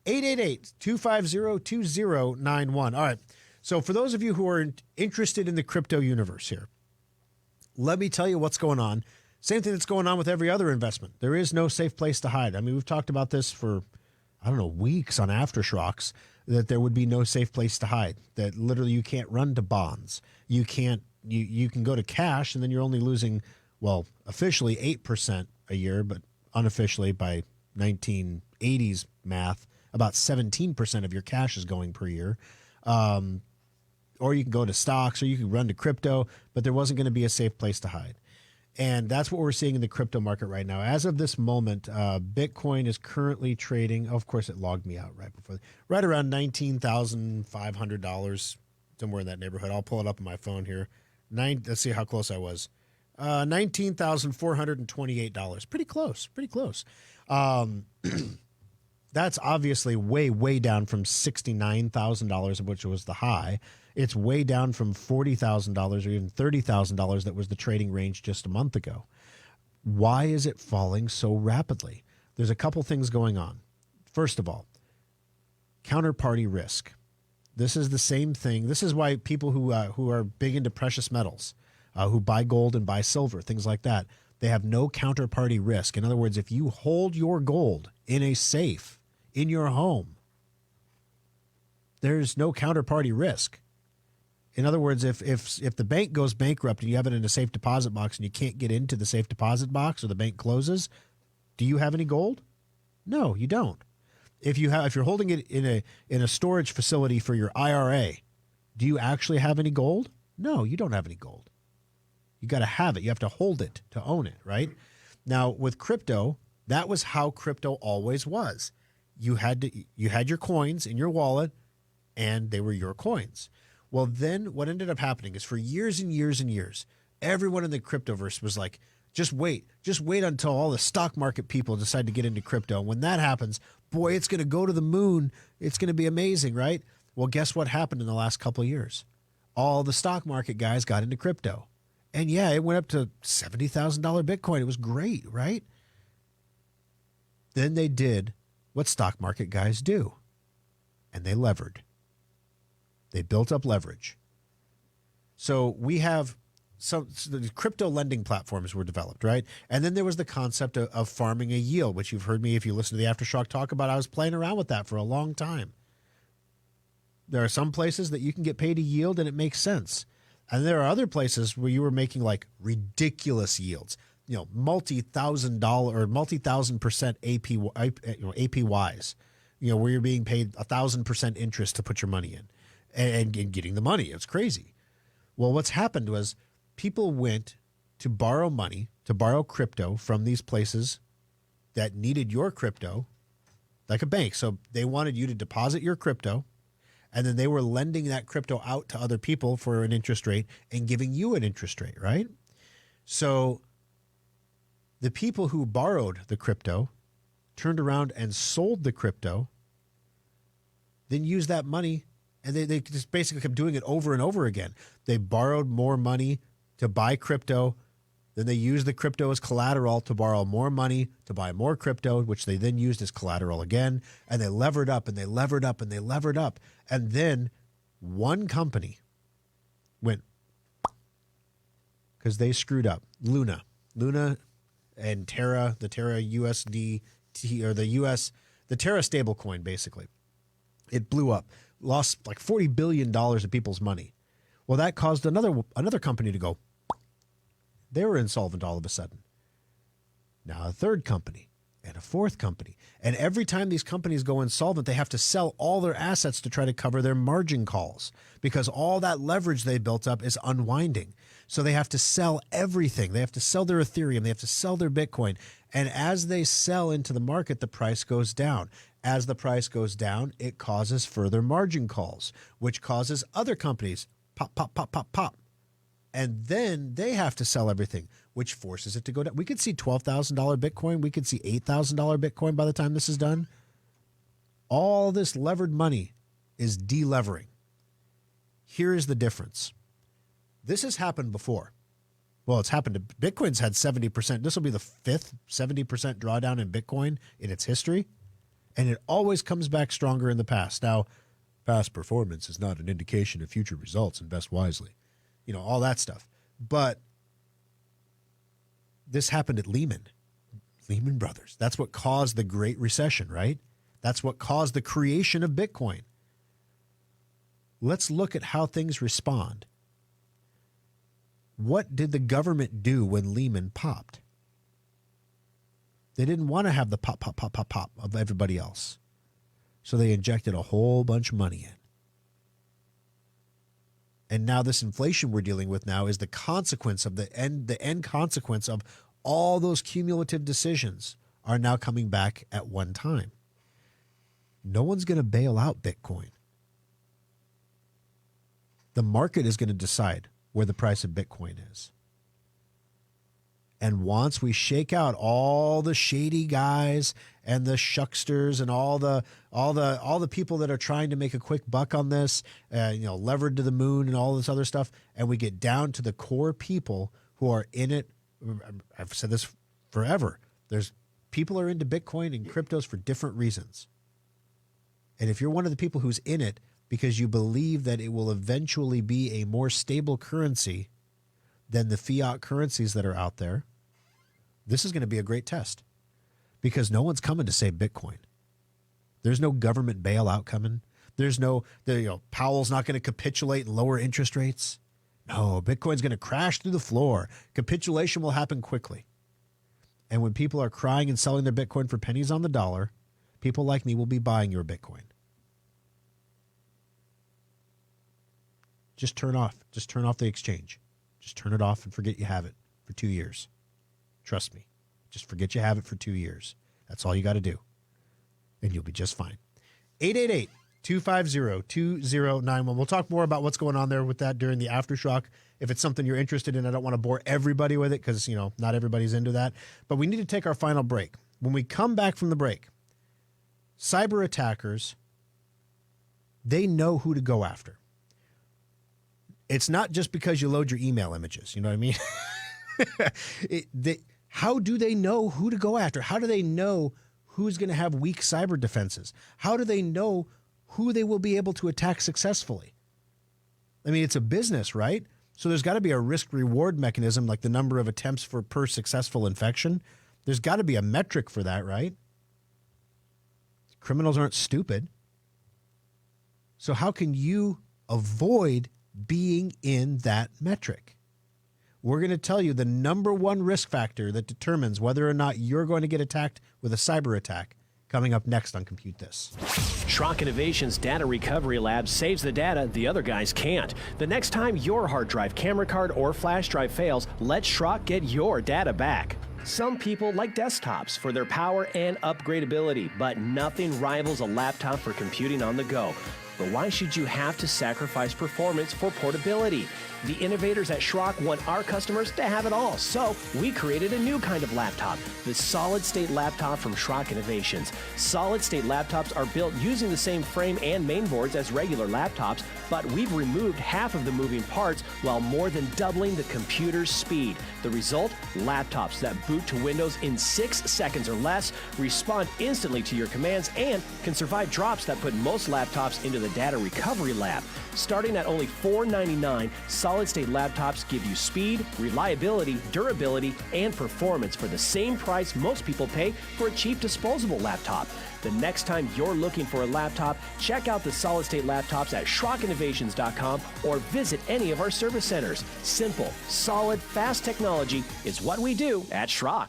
888-250-2091. All right. So for those of you who are interested in the crypto universe here, let me tell you what's going on. Same thing that's going on with every other investment. There is no safe place to hide. I mean, we've talked about this for, I don't know, weeks on Aftershocks, that there would be no safe place to hide, that literally you can't run to bonds. You can't, you can go to cash and then you're only losing, well, officially 8% a year, but unofficially by 1980s math, about 17% of your cash is going per year. Or you can go to stocks or you can run to crypto, but there wasn't going to be a safe place to hide. And that's what we're seeing in the crypto market right now. As of this moment, Bitcoin is currently trading. Of course, it logged me out right around $19,500, somewhere in that neighborhood. I'll pull it up on my phone here. Let's see how close I was. $19,428. Pretty close. That's obviously way, way down from $69,000, of which was the high. It's way down from $40,000 or even $30,000 that was the trading range just a month ago. Why is it falling so rapidly? There's a couple things going on. First of all, counterparty risk. This is the same thing. This is why people who are big into precious metals, who buy gold and buy silver, things like that, they have no counterparty risk. In other words, if you hold your gold in a safe in your home, there's no counterparty risk. In other words, if the bank goes bankrupt and you have it in a safe deposit box and you can't get into the safe deposit box or the bank closes, do you have any gold? No, you don't. If you're holding it in a storage facility for your IRA, do you actually have any gold? No, you don't have any gold. You got to have it. You have to hold it to own it, right? Now, with crypto, that was how crypto always was. You had your coins in your wallet, and they were your coins. Well, then what ended up happening is for years and years and years, everyone in the cryptoverse was like, just wait until all the stock market people decide to get into crypto. When that happens, boy, it's going to go to the moon. It's going to be amazing, right? Well, guess what happened in the last couple of years? All the stock market guys got into crypto. And yeah, it went up to $70,000 Bitcoin. It was great, right? Then they did what stock market guys do, and they levered. They built up leverage. So we have so the crypto lending platforms were developed, right? And then there was the concept of farming a yield, which you've heard me, if you listen to the Aftershock talk about. I was playing around with that for a long time. There are some places that you can get paid a yield and it makes sense. And there are other places where you were making like ridiculous yields, multi-$1,000 or multi-1,000% APYs, where you're being paid 1,000% interest to put your money in and getting the money. It's crazy. Well, what's happened was people went to borrow money, to borrow crypto from these places that needed your crypto, like a bank. So they wanted you to deposit your crypto, and then they were lending that crypto out to other people for an interest rate and giving you an interest rate, right? So the people who borrowed the crypto turned around and sold the crypto, then used that money, and they just basically kept doing it over and over again. They borrowed more money to buy crypto, then they used the crypto as collateral to borrow more money to buy more crypto, which they then used as collateral again, and they levered up and they levered up and they levered up. And then one company went, because they screwed up. Luna and Terra, the Terra USD, or the Terra stablecoin, basically. It blew up, lost like $40 billion of people's money. Well, that caused another company to go. They were insolvent all of a sudden. Now a third company and a fourth company. And every time these companies go insolvent, they have to sell all their assets to try to cover their margin calls because all that leverage they built up is unwinding. So they have to sell everything. They have to sell their Ethereum. They have to sell their Bitcoin. And as they sell into the market, the price goes down. As the price goes down, it causes further margin calls, which causes other companies pop, pop, pop, pop, pop. And then they have to sell everything, which forces it to go down. We could see $12,000 Bitcoin. We could see $8,000 Bitcoin by the time this is done. All this levered money is delevering. Here is the difference. This has happened before. Well, it's happened to Bitcoin's had 70%. This will be the fifth 70% drawdown in Bitcoin in its history. And it always comes back stronger in the past. Now, past performance is not an indication of future results. Invest wisely. All that stuff. But This happened at Lehman Brothers. That's what caused the Great Recession, right? That's what caused the creation of Bitcoin. Let's look at how things respond. What did the government do when Lehman popped? They didn't want to have the pop of everybody else. So they injected a whole bunch of money in. And now this inflation we're dealing with now is the consequence of the end consequence of all those cumulative decisions are now coming back at one time. No one's going to bail out Bitcoin. The market is going to decide where the price of Bitcoin is. And once we shake out all the shady guys and the shucksters and all the people that are trying to make a quick buck on this, levered to the moon and all this other stuff, and we get down to the core people who are in it. I've said this forever. There's people are into Bitcoin and cryptos for different reasons. And if you're one of the people who's in it because you believe that it will eventually be a more stable currency than the fiat currencies that are out there, this is going to be a great test because no one's coming to save Bitcoin. There's no government bailout coming. There's no, Powell's not going to capitulate and lower interest rates. No, Bitcoin's going to crash through the floor. Capitulation will happen quickly. And when people are crying and selling their Bitcoin for pennies on the dollar, people like me will be buying your Bitcoin. Just turn off the exchange. Just turn it off and forget you have it for 2 years. Trust me. Just forget you have it for 2 years. That's all you got to do. And you'll be just fine. 888-250-2091. We'll talk more about what's going on there with that during the aftershock. If it's something you're interested in, I don't want to bore everybody with it because, not everybody's into that. But we need to take our final break. When we come back from the break, cyber attackers, they know who to go after. It's not just because you load your email images. You know what I mean? How do they know who to go after? How do they know who's going to have weak cyber defenses? How do they know who they will be able to attack successfully? I mean, it's a business, right? So there's got to be a risk-reward mechanism, like the number of attempts per successful infection. There's got to be a metric for that, right? Criminals aren't stupid. So how can you avoid being in that metric? We're going to tell you the number one risk factor that determines whether or not you're going to get attacked with a cyber attack, coming up next on Compute This. Schrock Innovations Data Recovery Lab saves the data the other guys can't. The next time your hard drive, camera card, or flash drive fails, let Schrock get your data back. Some people like desktops for their power and upgradability, but nothing rivals a laptop for computing on the go. But why should you have to sacrifice performance for portability? The innovators at Schrock want our customers to have it all, so we created a new kind of laptop, the solid-state laptop from Schrock Innovations. Solid-state laptops are built using the same frame and mainboards as regular laptops, but we've removed half of the moving parts while more than doubling the computer's speed. The result? Laptops that boot to Windows in 6 seconds or less, respond instantly to your commands, and can survive drops that put most laptops into the Data Recovery Lab. Starting at only $499, solid-state laptops give you speed, reliability, durability, and performance for the same price most people pay for a cheap disposable laptop. The next time you're looking for a laptop, check out the solid-state laptops at SchrockInnovations.com or visit any of our service centers. Simple, solid, fast technology is what we do at Schrock.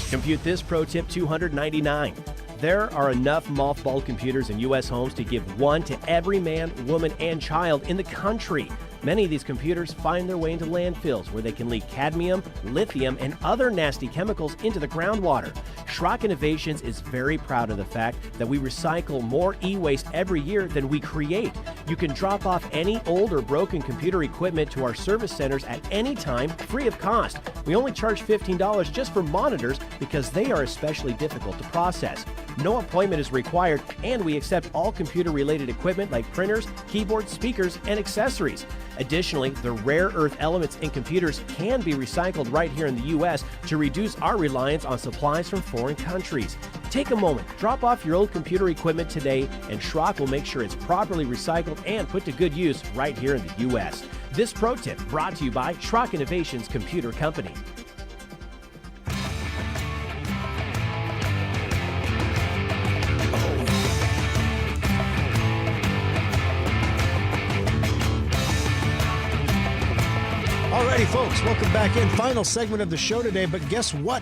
Compute This Pro Tip 299. There are enough mothballed computers in U.S. homes to give one to every man, woman, and child in the country. Many of these computers find their way into landfills where they can leak cadmium, lithium, and other nasty chemicals into the groundwater. Schrock Innovations is very proud of the fact that we recycle more e-waste every year than we create. You can drop off any old or broken computer equipment to our service centers at any time, free of cost. We only charge $15 just for monitors because they are especially difficult to process. No appointment is required, and we accept all computer-related equipment like printers, keyboards, speakers, and accessories. Additionally, the rare earth elements in computers can be recycled right here in the U.S. to reduce our reliance on supplies from foreign countries. Take a moment, drop off your old computer equipment today, and Schrock will make sure it's properly recycled and put to good use right here in the U.S. This pro tip brought to you by Schrock Innovations Computer Company. folks, welcome back in. Final segment of the show today, but guess what?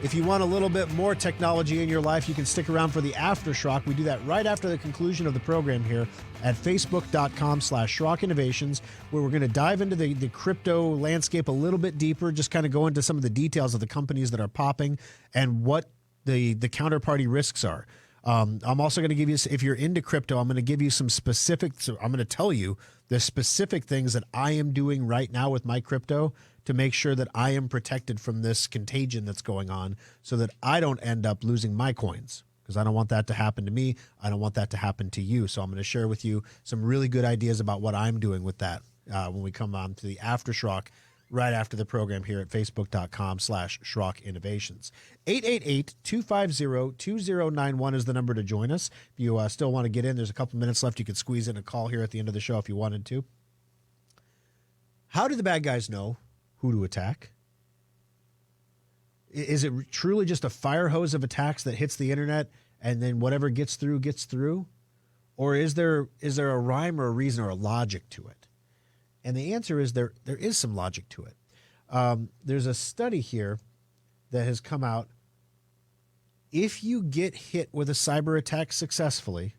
If you want a little bit more technology in your life, you can stick around for the Aftershock. We do that right after the conclusion of the program here at facebook.com/Schrock Innovations, where we're going to dive into the crypto landscape a little bit deeper, just kind of go into some of the details of the companies that are popping and what the counterparty risks are. I'm also going to give you, if you're into crypto, I'm going to give you some specifics. I'm going to tell you the specific things that I am doing right now with my crypto to make sure that I am protected from this contagion that's going on so that I don't end up losing my coins, because I don't want that to happen to me. I don't want that to happen to you. So I'm going to share with you some really good ideas about what I'm doing with that when we come on to the Aftershock right after the program here at facebook.com/Schrock Innovations. 888-250-2091 is the number to join us. If you still want to get in, there's a couple minutes left. You could squeeze in a call here at the end of the show if you wanted to. How do the bad guys know who to attack? Is it truly just a fire hose of attacks that hits the internet and then whatever gets through? Or is there a rhyme or a reason or a logic to it? And the answer is there is some logic to it. There's a study here that has come out. If you get hit with a cyber attack successfully,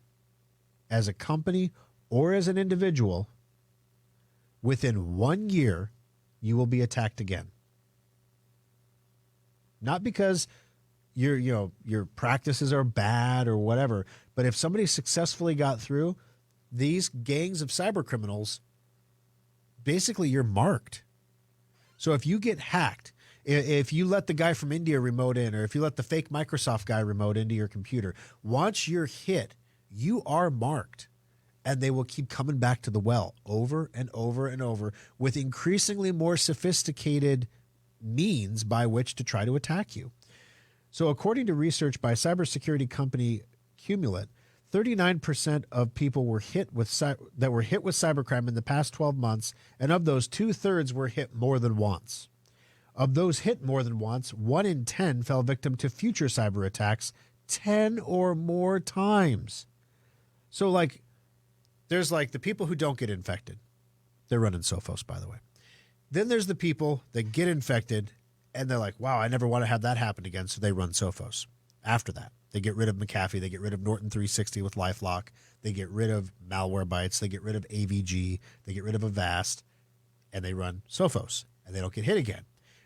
as a company or as an individual, within 1 year, you will be attacked again. Not because your practices are bad or whatever, but if somebody successfully got through, these gangs of cyber criminals, basically you're marked. So if you get hacked, if you let the guy from India remote in, or if you let the fake Microsoft guy remote into your computer, once you're hit, you are marked. And they will keep coming back to the well over and over and over with increasingly more sophisticated means by which to try to attack you. So according to research by cybersecurity company Cumulate, 39% of people were hit with cybercrime in the past 12 months, and of those, 2/3 were hit more than once. Of those hit more than once, 1 in 10 fell victim to future cyber attacks 10 or more times. So there's the people who don't get infected. They're running Sophos, by the way. Then there's the people that get infected, and they're like, wow, I never want to have that happen again, so they run Sophos. After that, they get rid of McAfee. They get rid of Norton 360 with LifeLock. They get rid of Malwarebytes. They get rid of AVG. They get rid of Avast, and they run Sophos, and they don't get hit again.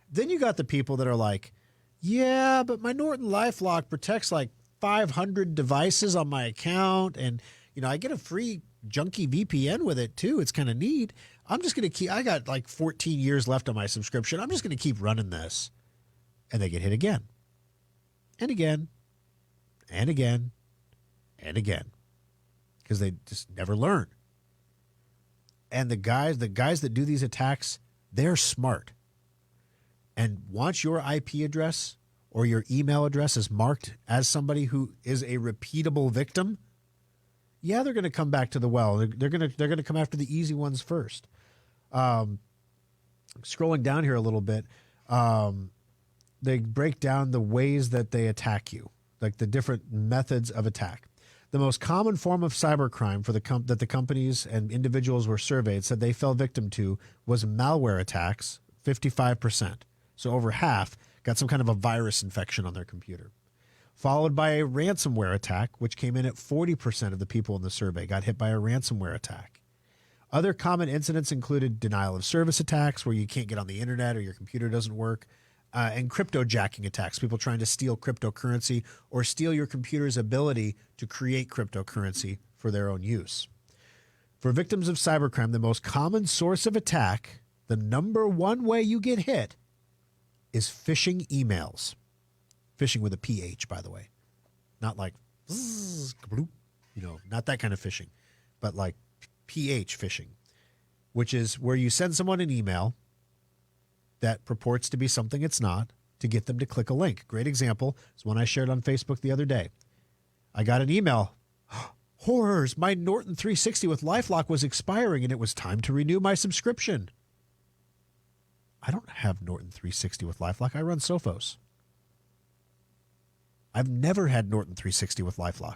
Then you got the people that are like, yeah, but my Norton LifeLock protects 500 devices on my account, and I get a free junky VPN with it too. It's kind of neat. I'm just going to I got 14 years left on my subscription. I'm just going to keep running this. And they get hit again. And again. And again. And again. Because they just never learn. And the guys that do these attacks, they're smart. And once your IP address or your email address is marked as somebody who is a repeatable victim, yeah, they're going to come back to the well. They're going to come after the easy ones first. Scrolling down here a little bit, they break down the ways that they attack you, the different methods of attack. The most common form of cybercrime that the companies and individuals were surveyed said they fell victim to was malware attacks, 55%. So over half got some kind of a virus infection on their computer. Followed by a ransomware attack, which came in at 40% of the people in the survey got hit by a ransomware attack. Other common incidents included denial of service attacks, where you can't get on the internet or your computer doesn't work, and cryptojacking attacks, people trying to steal cryptocurrency or steal your computer's ability to create cryptocurrency for their own use. For victims of cybercrime, the most common source of attack, the number one way you get hit, is phishing emails. Phishing with a PH, by the way. Not like, not that kind of phishing, but PH phishing, which is where you send someone an email that purports to be something it's not to get them to click a link. Great example is one I shared on Facebook the other day. I got an email. Horrors, my Norton 360 with LifeLock was expiring and it was time to renew my subscription. I don't have Norton 360 with LifeLock. I run Sophos. I've never had Norton 360 with LifeLock.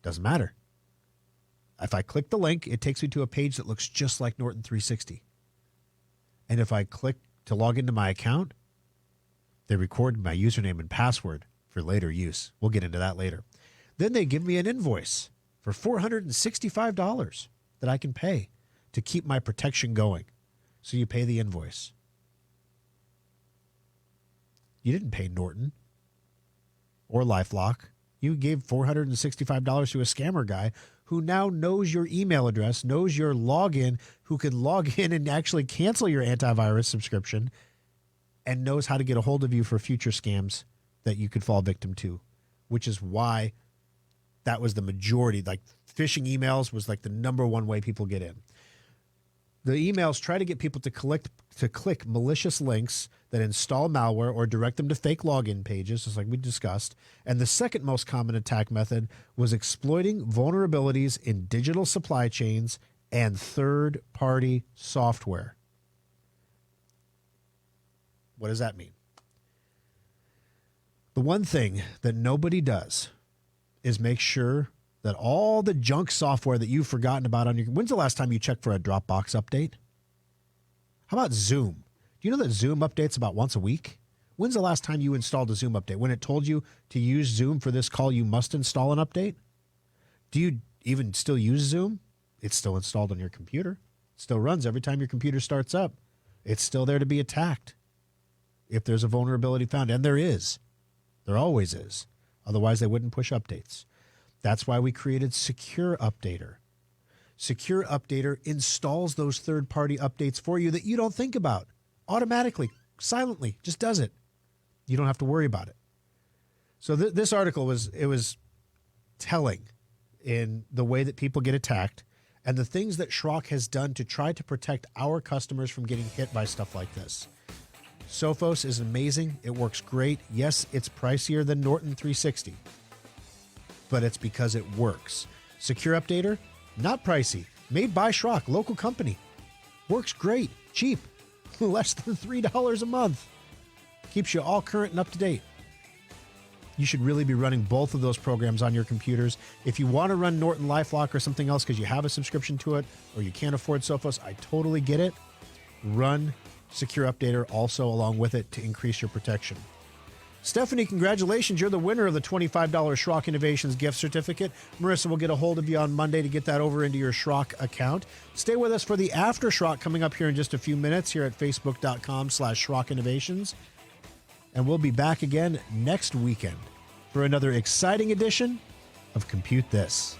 Doesn't matter. If I click the link, it takes me to a page that looks just like Norton 360. And if I click to log into my account, they record my username and password for later use. We'll get into that later. Then they give me an invoice for $465 that I can pay to keep my protection going. So you pay the invoice. You didn't pay Norton or LifeLock. You gave $465 to a scammer guy who now knows your email address, knows your login, who can log in and actually cancel your antivirus subscription, and knows how to get a hold of you for future scams that you could fall victim to, which is why that was the majority. Like phishing emails was like the number one way people get in. The emails try to get people to click malicious links that install malware or direct them to fake login pages, just like we discussed. And the second most common attack method was exploiting vulnerabilities in digital supply chains and third-party software. What does that mean? The one thing that nobody does is make sure that all the junk software that you've forgotten about on your... When's the last time you checked for a Dropbox update? How about Zoom? Do you know that Zoom updates about once a week? When's the last time you installed a Zoom update? When it told you to use Zoom for this call, you must install an update? Do you even still use Zoom? It's still installed on your computer. It still runs every time your computer starts up. It's still there to be attacked if there's a vulnerability found. And there is. There always is. Otherwise, they wouldn't push updates. That's why we created Secure Updater. Secure Updater installs those third-party updates for you that you don't think about. Automatically, silently, just does it. You don't have to worry about it. So this article was telling in the way that people get attacked and the things that Schrock has done to try to protect our customers from getting hit by stuff like this. Sophos is amazing. It works great. Yes, it's pricier than Norton 360, but it's because it works. Secure Updater, not pricey. Made by Schrock, local company. Works great, cheap, less than $3 a month. Keeps you all current and up to date. You should really be running both of those programs on your computers. If you want to run Norton LifeLock or something else because you have a subscription to it or you can't afford Sophos, I totally get it. Run Secure Updater also along with it to increase your protection. Stephanie, congratulations. You're the winner of the $25 Schrock Innovations gift certificate. Marissa will get a hold of you on Monday to get that over into your Schrock account. Stay with us for the After Schrock coming up here in just a few minutes here at facebook.com/Schrock Innovations. And we'll be back again next weekend for another exciting edition of Compute This.